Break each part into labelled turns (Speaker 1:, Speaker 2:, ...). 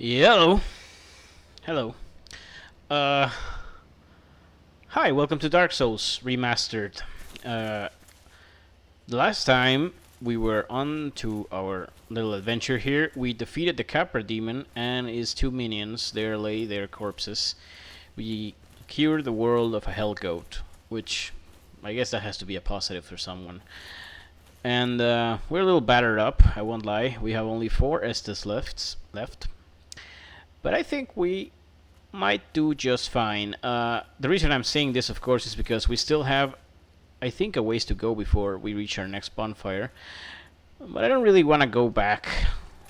Speaker 1: Hello. Hello. Uh, Hi, welcome to Dark Souls Remastered. Uh, the last time we were on to our little adventure here, we defeated the Capra Demon and his two minions. There lay their corpses. We cured the world of a Hell Goat, which I guess that has to be a positive for someone. And we're a little battered up, I won't lie. We have only 4 Estes left. But I think we might do just fine. The reason I'm saying this, of course, is because we still have, I think, a ways to go before we reach our next bonfire. But I don't really want to go back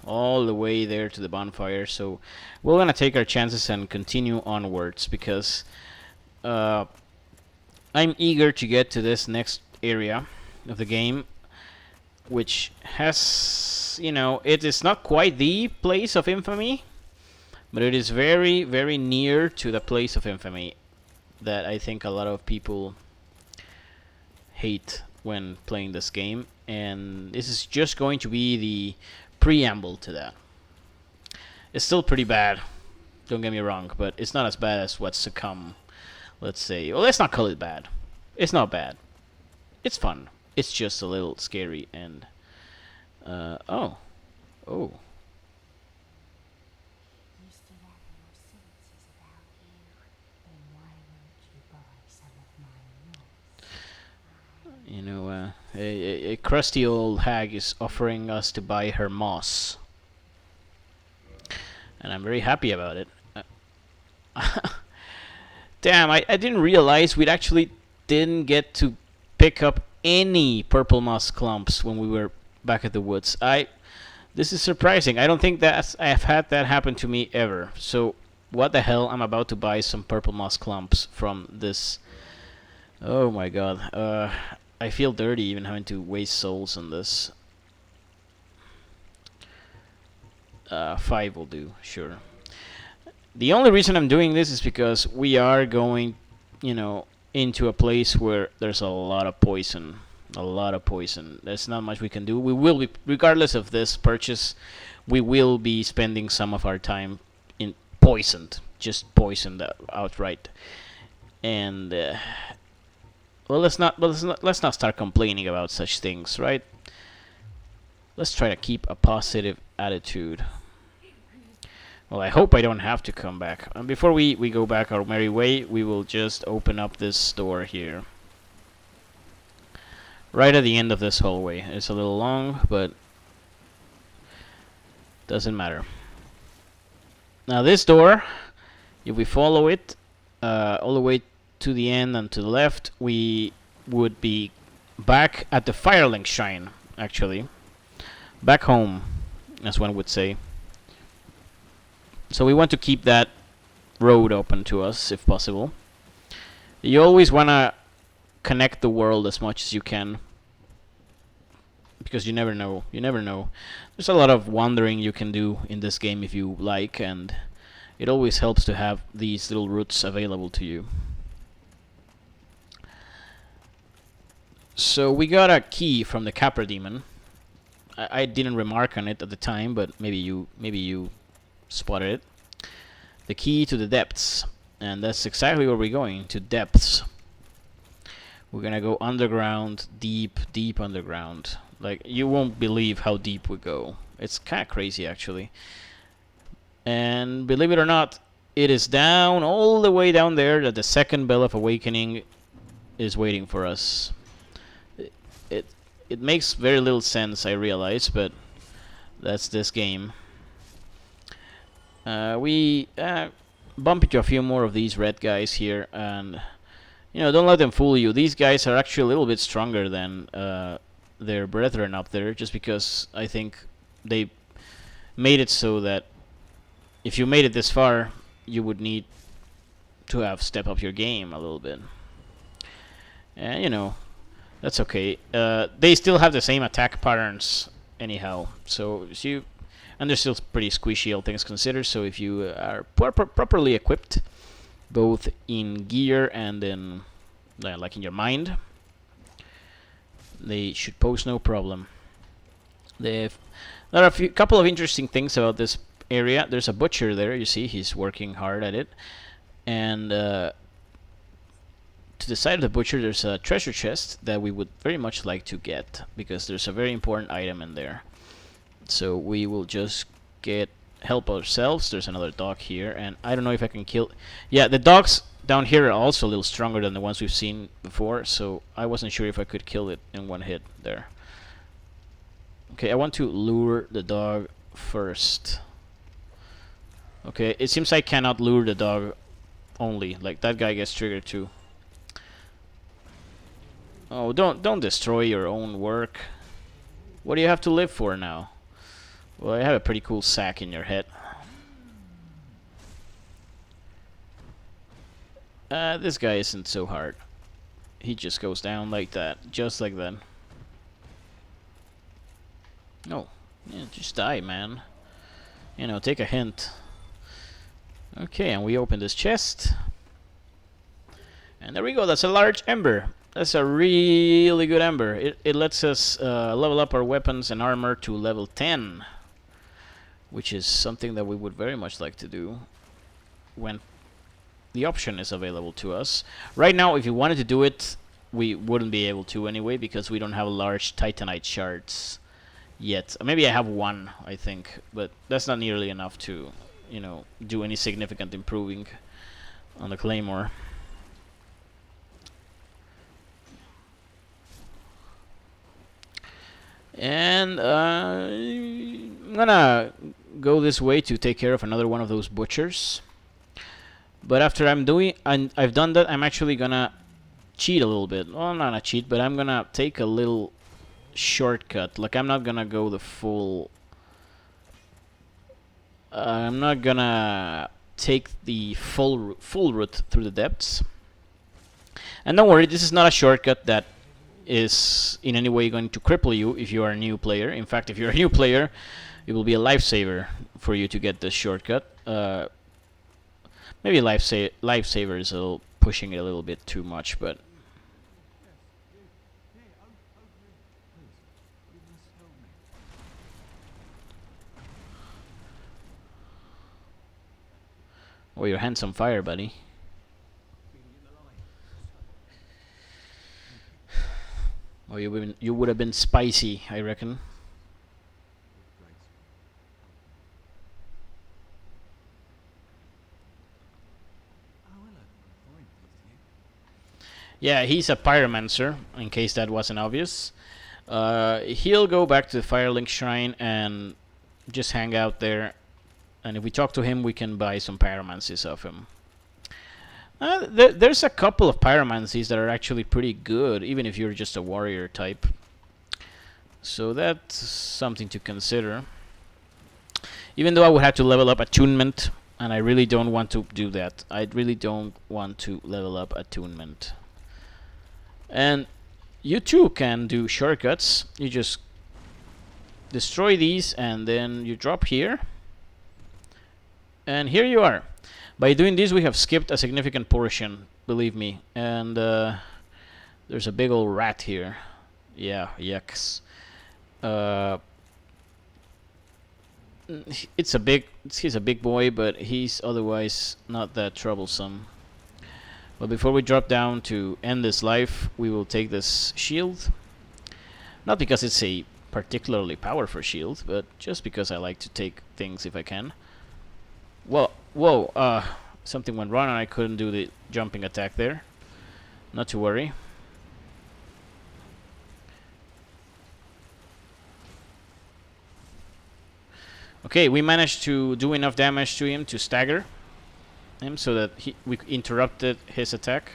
Speaker 1: all the way there to the bonfire, so we're going to take our chances and continue onwards because I'm eager to get to this next area of the game, which has, it is not quite the place of infamy, but it is very, very near to the place of infamy that I think a lot of people hate when playing this game. And this is just going to be the preamble to that. It's still pretty bad, don't get me wrong, but it's not as bad as what's to come, let's say. Well, let's not call it bad. It's not bad. It's fun. It's just a little scary and... Oh. A crusty old hag is offering us to buy her moss. And I'm very happy about it. Damn, I didn't realize we'd actually didn't get to pick up any purple moss clumps when we were back at the woods. This is surprising. I don't think that I've had that happen to me ever. So, what the hell? I'm about to buy some purple moss clumps from this. Oh my god. I feel dirty even having to waste souls on this. 5 will do, sure. The only reason I'm doing this is because we are going, into a place where there's a lot of poison. A lot of poison. There's not much we can do. We will be, regardless of this purchase, we will be spending some of our time in poisoned. Just poisoned outright. And... Well, let's not start complaining about such things, right? Let's try to keep a positive attitude. Well, I hope I don't have to come back. And before we go back our merry way, we will just open up this door here. Right at the end of this hallway. It's a little long, but doesn't matter. Now this door, if we follow it all the way to the end and to the left, we would be back at the Firelink Shrine, actually. Back home, as one would say. So we want to keep that road open to us, if possible. You always want to connect the world as much as you can. Because you never know. You never know. There's a lot of wandering you can do in this game if you like, and it always helps to have these little routes available to you. So we got a key from the Capra Demon. I didn't remark on it at the time, but maybe you spotted it. The key to the depths, and that's exactly where we're going, to depths. We're gonna go underground, deep underground. Like, you won't believe how deep we go. It's kind of crazy, actually. And believe it or not, it is down, all the way down there, that the second Bell of Awakening is waiting for us. It makes very little sense, I realize, but that's this game. We bump into a few more of these red guys here, and don't let them fool you. These guys are actually a little bit stronger than their brethren up there, just because I think they made it so that if you made it this far, you would need to have step up your game a little bit. And that's okay. They still have the same attack patterns anyhow. So and they're still pretty squishy, all things considered. So if you are properly equipped, both in gear and in like in your mind, they should pose no problem. There are a couple of interesting things about this area, there's a butcher there. You see, he's working hard at it. And to the side of the butcher, there's a treasure chest that we would very much like to get, because there's a very important item in there. So we will just help ourselves. There's another dog here, and I don't know if I can kill... Yeah, the dogs down here are also a little stronger than the ones we've seen before, so I wasn't sure if I could kill it in one hit there. Okay, I want to lure the dog first. Okay, it seems I cannot lure the dog only. Like, that guy gets triggered too. Oh, don't destroy your own work. What do you have to live for now? Well, I have a pretty cool sack in your head. This guy isn't so hard. He just goes down like that. Just like that. No. Yeah, just die, man. You know, take a hint. Okay, and we open this chest. And there we go. That's a large ember. That's a really good ember. It lets us level up our weapons and armor to level 10. Which is something that we would very much like to do when the option is available to us. Right now, if you wanted to do it, we wouldn't be able to anyway, because we don't have large titanite shards yet. Maybe I have one, I think, but that's not nearly enough to, you know, do any significant improving on the claymore. And I'm gonna go this way to take care of another one of those butchers. But after I've done that, I'm actually gonna cheat a little bit. Well, not a cheat, but I'm gonna take a little shortcut. Like, I'm not gonna go the full... I'm not gonna take the full route through the depths. And don't worry, this is not a shortcut that is in any way going to cripple you if you are a new player. In fact, if you're a new player, it will be a lifesaver for you to get this shortcut. Maybe lifesaver is pushing it a little bit too much, but... Oh, your hand's on fire, buddy. Oh, you would have been spicy, I reckon. Yeah, he's a pyromancer, in case that wasn't obvious. He'll go back to the Firelink Shrine and just hang out there. And if we talk to him, we can buy some pyromancies of him. There's a couple of pyromancies that are actually pretty good, even if you're just a warrior type. So that's something to consider. Even though I would have to level up attunement, and I really don't want to do that. I really don't want to level up attunement. And you too can do shortcuts. You just destroy these, and then you drop here. And here you are. By doing this, we have skipped a significant portion, believe me. And there's a big old rat here. Yeah, yucks. He's a big boy, but he's otherwise not that troublesome. But before we drop down to end this life, we will take this shield. Not because it's a particularly powerful shield, but just because I like to take things if I can. Well, whoa, something went wrong and I couldn't do the jumping attack there. Not to worry. Okay, we managed to do enough damage to him to stagger him so that we interrupted his attack.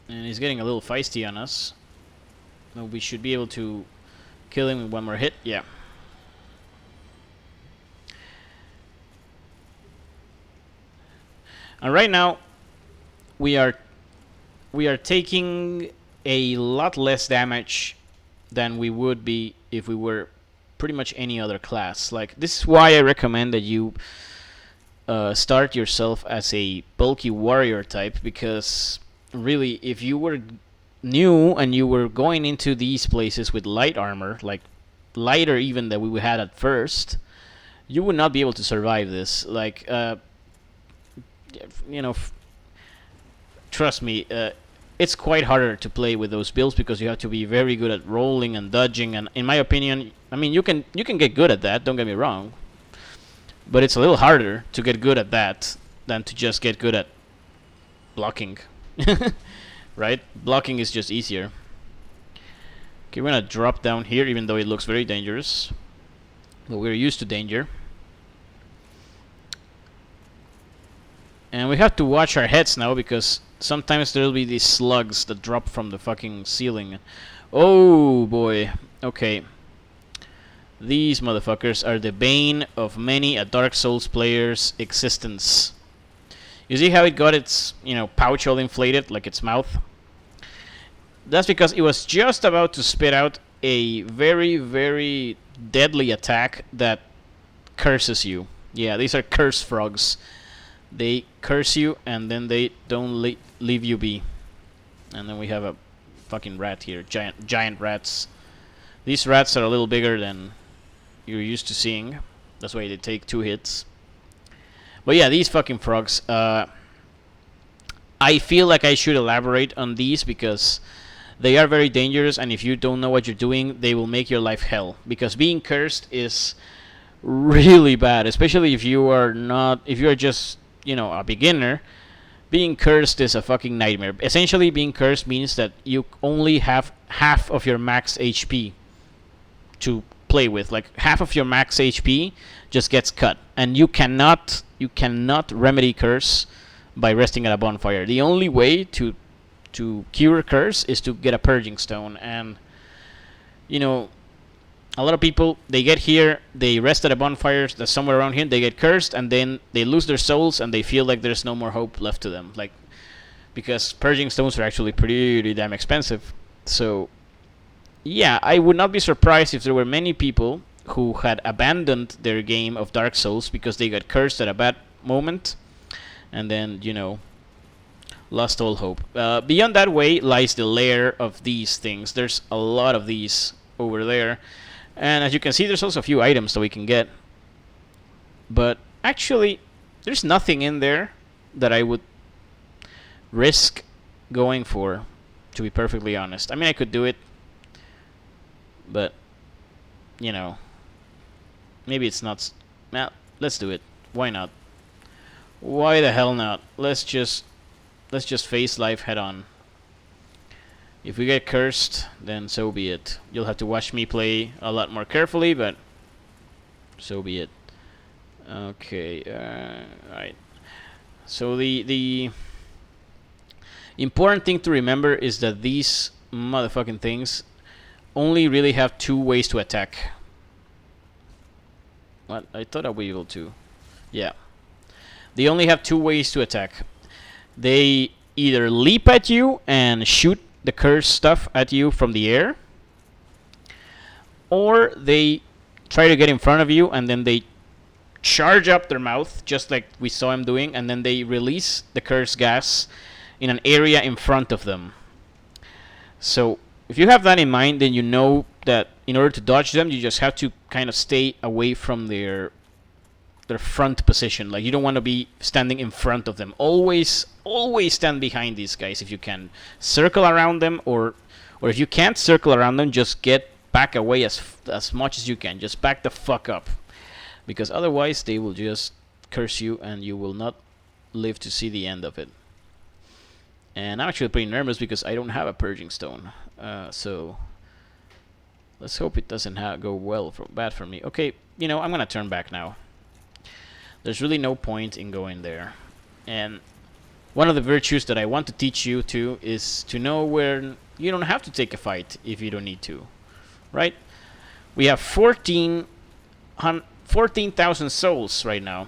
Speaker 1: And he's getting a little feisty on us. So we should be able to kill him with one more hit. Yeah. And right now, we are taking a lot less damage than we would be if we were pretty much any other class. Like, this is why I recommend that you start yourself as a bulky warrior type, because really, if you were new and you were going into these places with light armor, like lighter even than we had at first, you would not be able to survive this. Like, you know, trust me, it's quite harder to play with those builds because you have to be very good at rolling and dodging. And in my opinion, I mean, you can get good at that. Don't get me wrong, but it's a little harder to get good at that than to just get good at blocking. Right? Blocking is just easier. Okay, we're gonna drop down here, even though it looks very dangerous. But we're used to danger. And we have to watch our heads now, because sometimes there'll be these slugs that drop from the fucking ceiling. Oh boy. Okay. These motherfuckers are the bane of many a Dark Souls player's existence. You see how it got its, pouch all inflated, like its mouth? That's because it was just about to spit out a very, very deadly attack that curses you. Yeah, these are curse frogs. They curse you, and then they don't leave you be. And then we have a fucking rat here. Giant rats. These rats are a little bigger than you're used to seeing. That's why they take 2 hits. But yeah, these fucking frogs. I feel like I should elaborate on these because they are very dangerous, and if you don't know what you're doing, they will make your life hell. Because being cursed is really bad, especially if you are just, a beginner. Being cursed is a fucking nightmare. Essentially, being cursed means that you only have half of your max HP to play with. Like, half of your max HP just gets cut, and you cannot remedy curse by resting at a bonfire. The only way to cure curse is to get a purging stone. And a lot of people, they get here, they rest at a bonfire that's somewhere around here, they get cursed, and then they lose their souls, and they feel like there's no more hope left to them. Like, because purging stones are actually pretty damn expensive. So yeah, I would not be surprised if there were many people who had abandoned their game of Dark Souls because they got cursed at a bad moment, and then lost all hope. Beyond that way lies the lair of these things. There's a lot of these over there. And as you can see, there's also a few items that we can get. But actually, there's nothing in there that I would risk going for, to be perfectly honest. I mean, I could do it. But, maybe it's not... Well, let's do it. Why not? Why the hell not? Let's just face life head on. If we get cursed, then so be it. You'll have to watch me play a lot more carefully, but so be it. Okay, alright. So the important thing to remember is that these motherfucking things only really have 2 ways to attack. What? I thought I'd be able to. Yeah. They only have 2 ways to attack. They either leap at you and shoot the cursed stuff at you from the air, or they try to get in front of you and then they charge up their mouth, just like we saw him doing, and then they release the cursed gas in an area in front of them. So if you have that in mind, then you know that in order to dodge them, you just have to kind of stay away from their front position. Like, you don't want to be standing in front of them. Always stand behind these guys if you can. Circle around them, or if you can't circle around them, just get back away as much as you can. Just back the fuck up, because otherwise they will just curse you and you will not live to see the end of it. And I'm actually pretty nervous because I don't have a purging stone. So let's hope it doesn't go bad for me. Okay, I'm gonna turn back now. There's really no point in going there. And one of the virtues that I want to teach you too is to know where you don't have to take a fight if you don't need to. Right? We have 14,000 souls right now.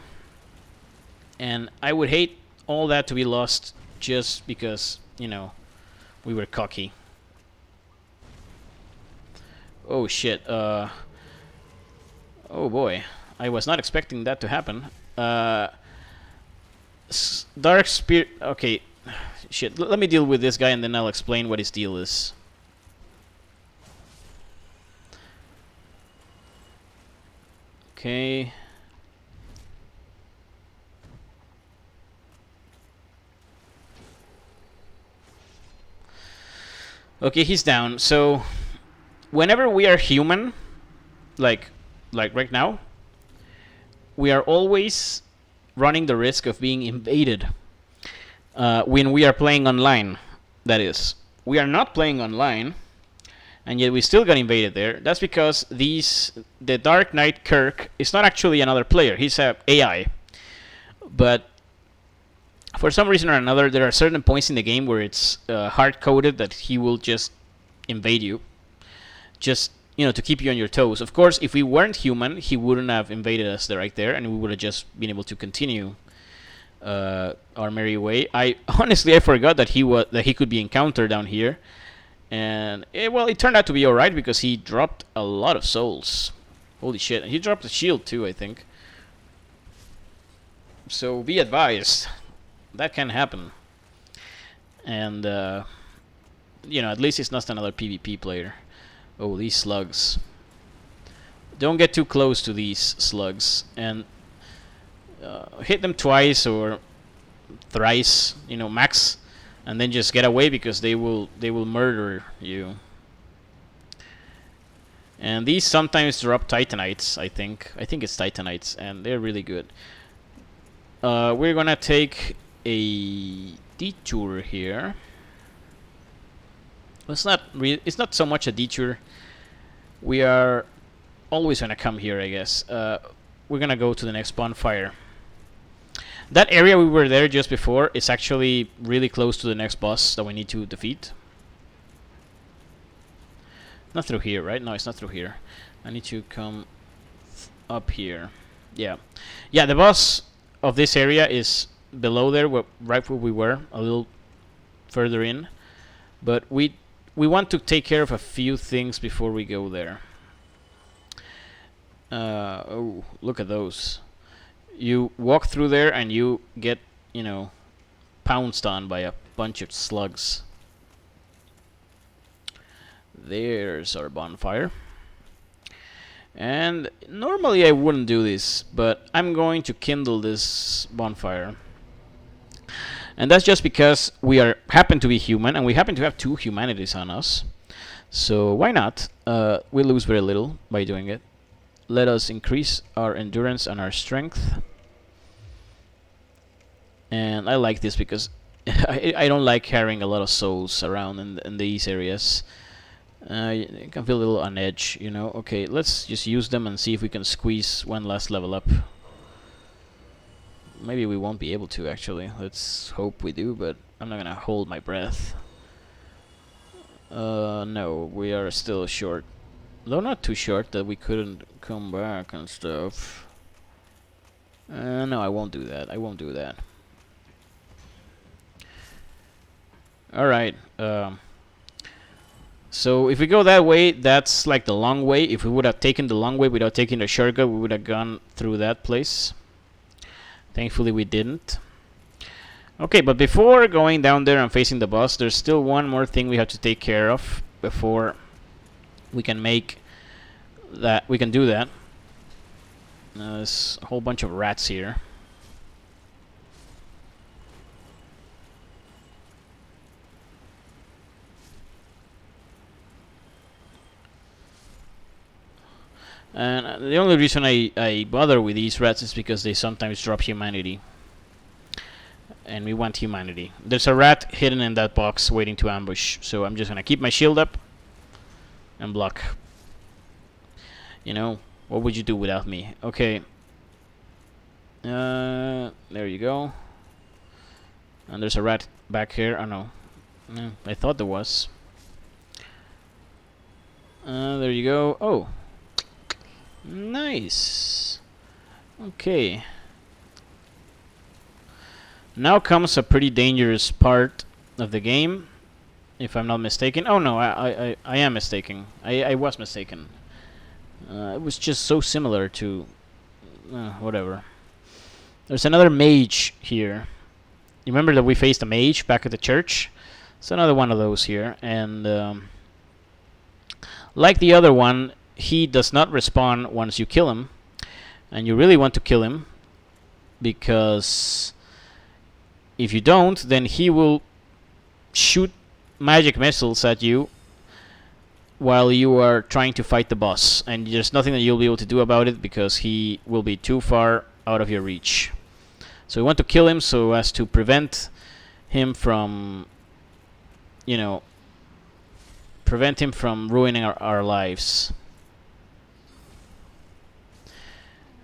Speaker 1: And I would hate all that to be lost just because, we were cocky. Oh shit. Oh boy. I was not expecting that to happen. Dark Spirit... Okay. Shit. Let me deal with this guy and then I'll explain what his deal is. Okay. Okay, he's down. So whenever we are human, like right now, we are always running the risk of being invaded. When we are playing online, that is. We are not playing online, and yet we still got invaded there. That's because the Dark Knight Kirk is not actually another player. He's a AI. But for some reason or another, there are certain points in the game where it's hard-coded that he will just invade you. Just, to keep you on your toes. Of course, if we weren't human, he wouldn't have invaded us right there, and we would have just been able to continue our merry way. I forgot that he could be encountered down here, and it turned out to be all right because he dropped a lot of souls. Holy shit! And he dropped a shield too, I think. So be advised, that can happen. And at least it's not another PvP player. Oh, these slugs! Don't get too close to these slugs, and hit them twice or thrice, max, and then just get away because they will murder you. And these sometimes drop Titanites. I think it's Titanites, and they're really good. We're gonna take a detour here. It's not so much a detour. We are always gonna come here, I guess. We're gonna go to the next bonfire. That area we were there just before is actually really close to the next boss that we need to defeat. Not through here, right? No, it's not through here. I need to come up here. Yeah. Yeah, the boss of this area is below there, right where we were, a little further in. But we want to take care of a few things before we go there. Oh, look at those. You walk through there and you get, pounced on by a bunch of slugs. There's our bonfire. And normally I wouldn't do this, but I'm going to kindle this bonfire. And that's just because we happen to be human, and we happen to have 2 humanities on us. So why not? We lose very little by doing it. Let us increase our endurance and our strength. And I like this because I don't like carrying a lot of souls around in these areas. You can feel a little on edge, Okay, let's just use them and see if we can squeeze one last level up. Maybe we won't be able to, actually. Let's hope we do, but I'm not gonna hold my breath. No, we are still short. Though not too short that we couldn't come back and stuff. No, I won't do that. Alright, so if we go that way, that's like the long way. If we would have taken the long way without taking the shortcut, we would have gone through that place. Thankfully we didn't. Okay, but before going down there and facing the boss, there's still one more thing we have to take care of before we can make that. We can do that. There's a whole bunch of rats here. And the only reason I bother with these rats is because they sometimes drop humanity. And we want humanity. There's a rat hidden in that box waiting to ambush. So I'm just going to keep my shield up and block. What would you do without me? Okay. There you go. And there's a rat back here. Oh no. I thought there was. There you go. Oh. Nice. Okay. Now comes a pretty dangerous part of the game, if I'm not mistaken. Oh no, I am mistaken. I was mistaken. It was just so similar to... whatever. There's another mage here. You remember that we faced a mage back at the church? It's another one of those here. And like the other one, he does not respawn once you kill him. And you really want to kill him, because if you don't, then he will shoot magic missiles at you while you are trying to fight the boss, and there's nothing that you'll be able to do about it because he will be too far out of your reach. So we want to kill him so as to prevent him from, you know, prevent him from ruining our lives.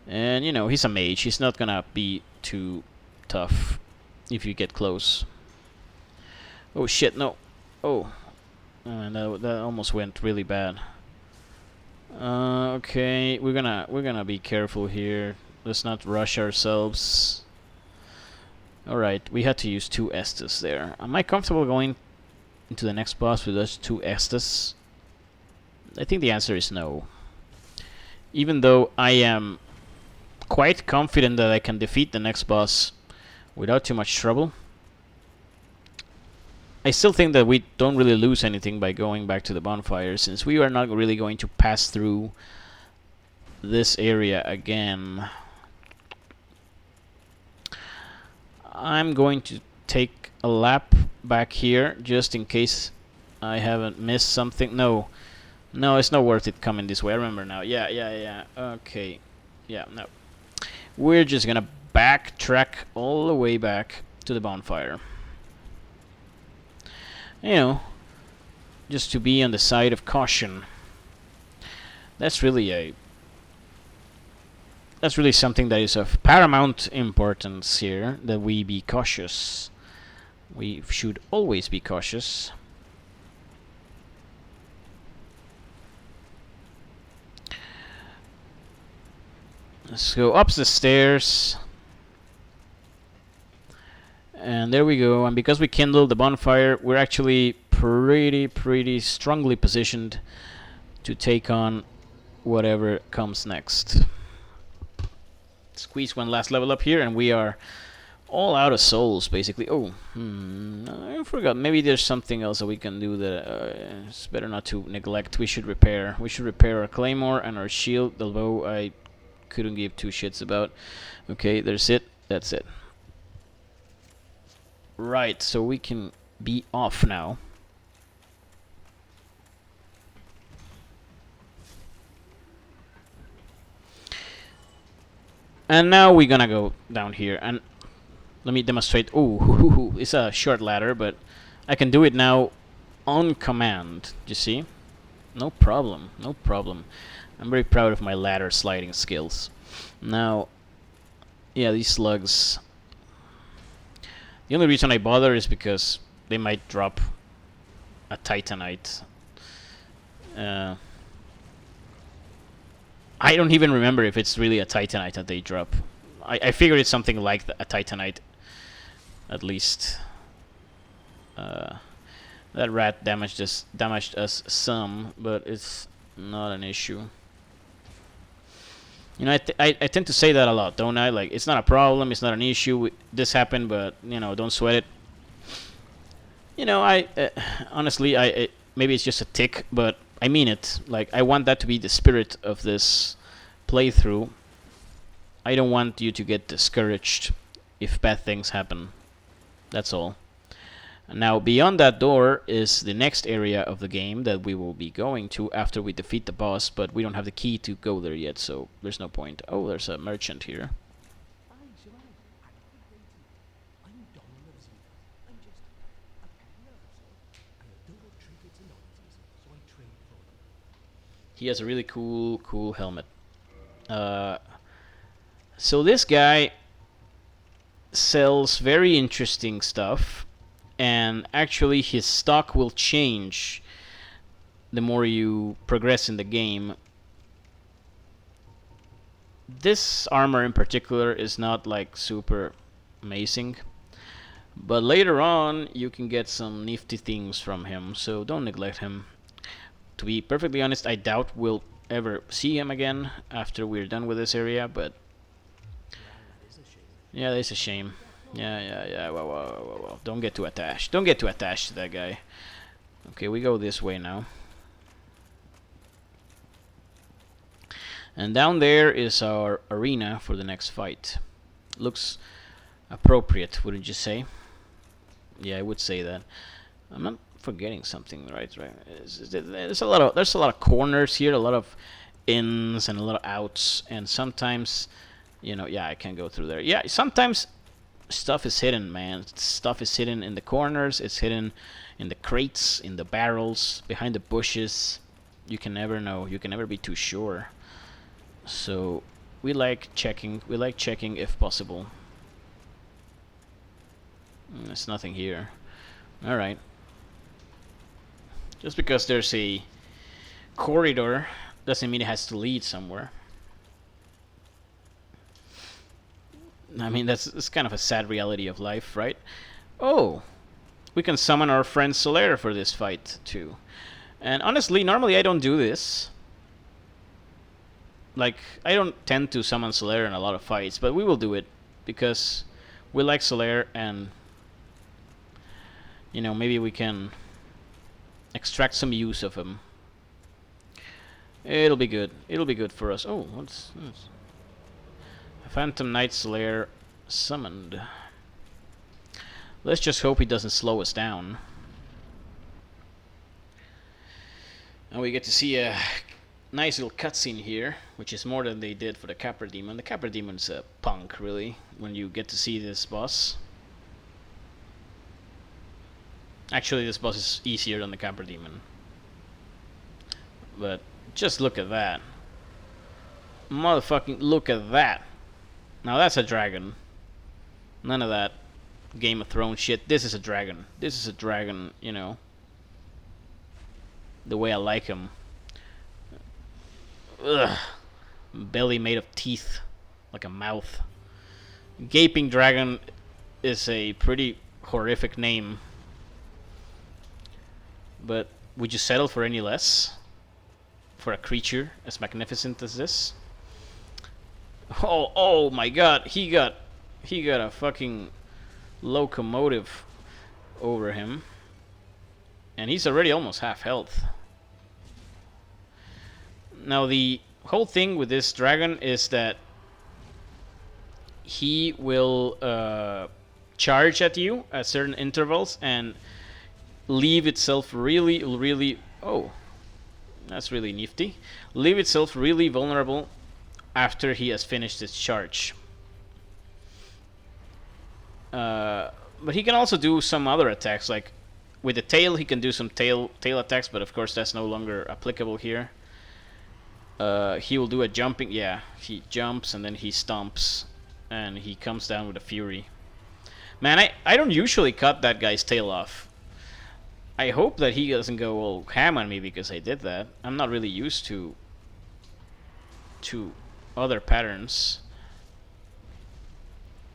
Speaker 1: And, you know, he's a mage. He's not gonna be too tough if you get close. Oh shit, no. Oh. And that almost went really bad. Okay, we're gonna be careful here. Let's not rush ourselves. Alright, we had to use 2 Estus there. Am I comfortable going into the next boss with those 2 Estus? I think the answer is no. Even though I am quite confident that I can defeat the next boss without too much trouble, I still think that we don't really lose anything by going back to the bonfire, since we are not really going to pass through this area again. I'm going to take a lap back here just in case I haven't missed something. No, it's not worth it coming this way. I remember now. Yeah. Okay. Yeah, no. We're just gonna backtrack all the way back to the bonfire. You know, just to be on the side of caution. That's really something that is of paramount importance here, that we be cautious. We should always be cautious. Let's go up the stairs. And there we go. And because we kindled the bonfire, we're actually pretty strongly positioned to take on whatever comes next. Squeeze one last level up here, and we are all out of souls, basically. Oh, I forgot. Maybe there's something else that we can do that it's better not to neglect. We should repair. We should repair our claymore and our shield, although I couldn't give 2 shits about. Okay, there's it. That's it. Right, so we can be off now. And now we're gonna go down here, and let me demonstrate. Oh, it's a short ladder, but I can do it now on command. You see? No problem. I'm very proud of my ladder sliding skills. Now, yeah, these slugs. The only reason I bother is because they might drop a Titanite. I don't even remember if it's really a Titanite that they drop. I figured it's something like a Titanite, at least. That rat damaged us some, but it's not an issue. You know, I tend to say that a lot, don't I? Like, it's not a problem, it's not an issue. This happened, but, you know, don't sweat it. You know, honestly, maybe it's just a tick, but I mean it. Like, I want that to be the spirit of this playthrough. I don't want you to get discouraged if bad things happen. That's all. Now, beyond that door is the next area of the game that we will be going to after we defeat the boss, but we don't have the key to go there yet, so there's no point. Oh, there's a merchant here. He has a really cool helmet. So this guy sells very interesting stuff, and actually his stock will change the more you progress in the game. This armor in particular is not like super amazing, but later on you can get some nifty things from him, so don't neglect him. To be perfectly honest, I doubt we'll ever see him again after we're done with this area, but yeah, that's a shame. Yeah. Well. Don't get too attached. Don't get too attached to that guy. Okay, we go this way now. And down there is our arena for the next fight. Looks appropriate, wouldn't you say? Yeah, I would say that. I'm not forgetting something, right? There's a lot of corners here, a lot of ins and a lot of outs, and sometimes, yeah, I can go through there. Yeah, sometimes stuff is hidden, man. Stuff is hidden in the corners. It's hidden in the crates, in the barrels, behind the bushes. You can never know. You can never be too sure. So we like checking. We like checking if possible. There's nothing here. All right. Just because there's a corridor doesn't mean it has to lead somewhere. I mean, that's kind of a sad reality of life, right? Oh, we can summon our friend Solaire for this fight, too. And honestly, normally I don't do this. Like, I don't tend to summon Solaire in a lot of fights, but we will do it. Because we like Solaire, and, maybe we can extract some use of him. It'll be good. It'll be good for us. Oh, what's this? Phantom Knight Slayer summoned. Let's just hope he doesn't slow us down. And we get to see a nice little cutscene here, which is more than they did for the Capra Demon. The Capra Demon's a punk, really, when you get to see this boss. Actually, this boss is easier than the Capra Demon. But just look at that. Motherfucking look at that. Now that's a dragon. None of that Game of Thrones shit. This is a dragon. This is a dragon, the way I like him. Ugh. Belly made of teeth, like a mouth. Gaping Dragon is a pretty horrific name. But would you settle for any less? For a creature as magnificent as this? Oh my god, he got a fucking locomotive over him. And he's already almost half health. Now the whole thing with this dragon is that he will charge at you at certain intervals and leave itself really, oh, that's really nifty. Leave itself really vulnerable after he has finished his charge. But he can also do some other attacks, like with the tail he can do some tail attacks, but of course that's no longer applicable here. He will do a jumping, yeah, he jumps and then he stomps and he comes down with a fury. Man, I don't usually cut that guy's tail off. I hope that he doesn't go all ham on me because I did that. I'm not really used to other patterns.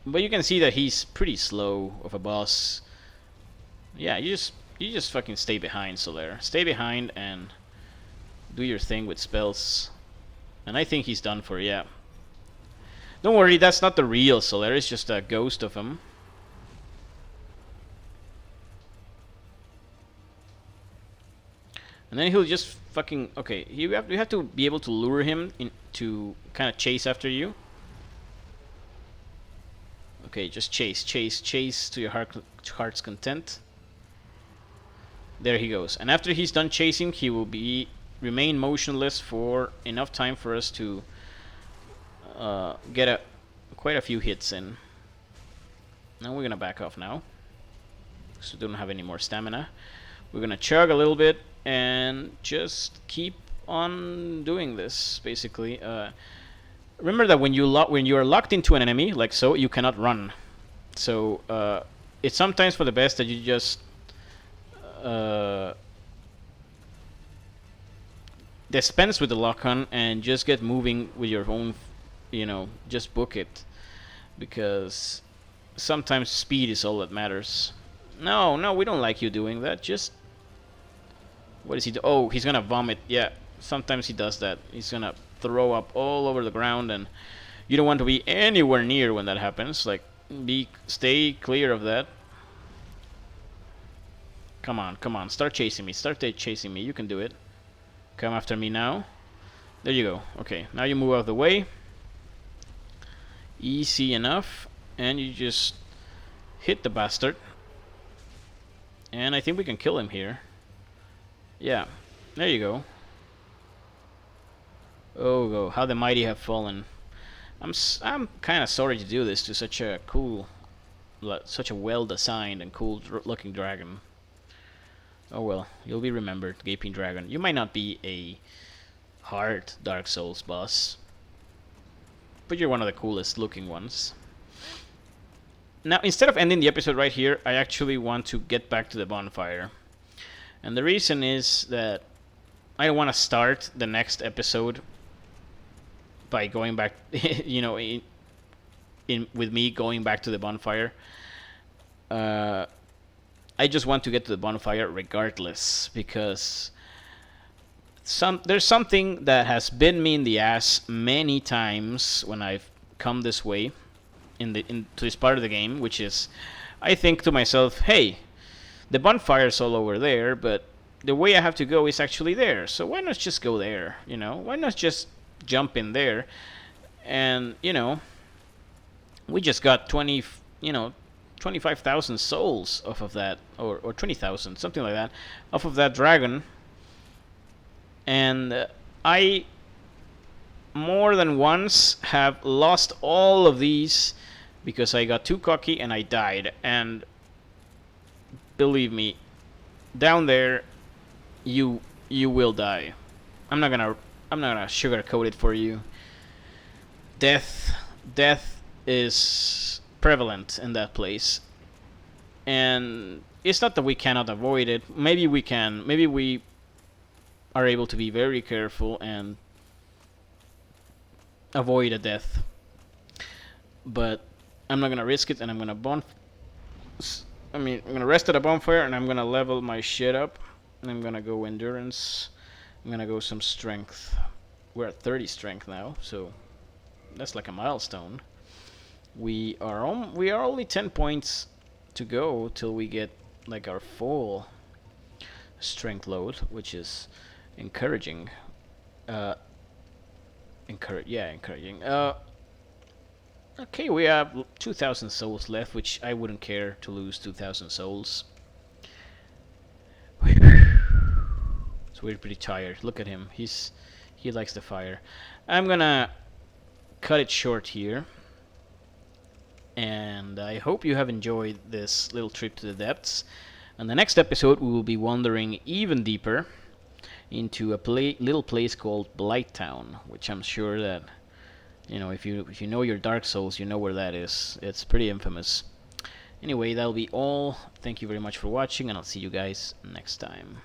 Speaker 1: But you can see that he's pretty slow of a boss. Yeah, you just fucking stay behind, Solaire. Stay behind and do your thing with spells. And I think he's done for, yeah. Don't worry, that's not the real Solaire, it's just a ghost of him. And then he'll just fucking... Okay, you have to be able to lure him to kind of chase after you. Okay, just chase to your heart's content. There he goes. And after he's done chasing, he will remain motionless for enough time for us to get quite a few hits in. Now we're gonna back off now, so we don't have any more stamina. We're gonna chug a little bit and just keep on doing this. Basically, remember that when you are locked into an enemy like so, you cannot run. So it's sometimes for the best that you just dispense with the lock-on and just get moving with your own, just book it, because sometimes speed is all that matters. No, we don't like you doing that. Just, what is he do? Oh, he's gonna vomit. Yeah, sometimes he does that. He's gonna throw up all over the ground, and you don't want to be anywhere near when that happens. Like, stay clear of that. Come on, start chasing me. You can do it. Come after me now. There you go. Okay, now you move out of the way. Easy enough. And you just hit the bastard. And I think we can kill him here. Yeah, there you go. Oh, go! How the mighty have fallen. I'm kind of sorry to do this to such a cool, such a well-designed and cool-looking dragon. Oh well, you'll be remembered, Gaping Dragon. You might not be a hard Dark Souls boss, but you're one of the coolest-looking ones. Now, instead of ending the episode right here, I actually want to get back to the bonfire. And the reason is that I don't want to start the next episode by going back, you know, with me going back to the bonfire. I just want to get to the bonfire regardless, because there's something that has bitten me in the ass many times when I've come this way into this part of the game, which is, I think to myself, hey, the bonfire's all over there, but the way I have to go is actually there, so why not just go there, you know? Why not just jump in there? And, you know, we just got 25,000 souls off of that, or 20,000, something like that, off of that dragon. And I more than once have lost all of these because I got too cocky and I died. And believe me, down there, you will die. I'm not gonna sugarcoat it for you. Death is prevalent in that place, and it's not that we cannot avoid it. Maybe we can. Maybe we are able to be very careful and avoid a death. But I'm not gonna risk it, and I'm gonna rest at a bonfire, and I'm gonna level my shit up, and I'm gonna go endurance. I'm gonna go some strength. We're at 30 strength now, so that's like a milestone. We are only 10 points to go till we get like our full strength load, which is encouraging. Encouraging. Okay, we have 2,000 souls left, which I wouldn't care to lose 2,000 souls. So we're pretty tired. Look at him. He likes the fire. I'm gonna cut it short here. And I hope you have enjoyed this little trip to the depths. In the next episode, we will be wandering even deeper into a little place called Blighttown, which I'm sure that, you know, if you know your Dark Souls, you know where that is. It's pretty infamous. Anyway, that'll be all. Thank you very much for watching, and I'll see you guys next time.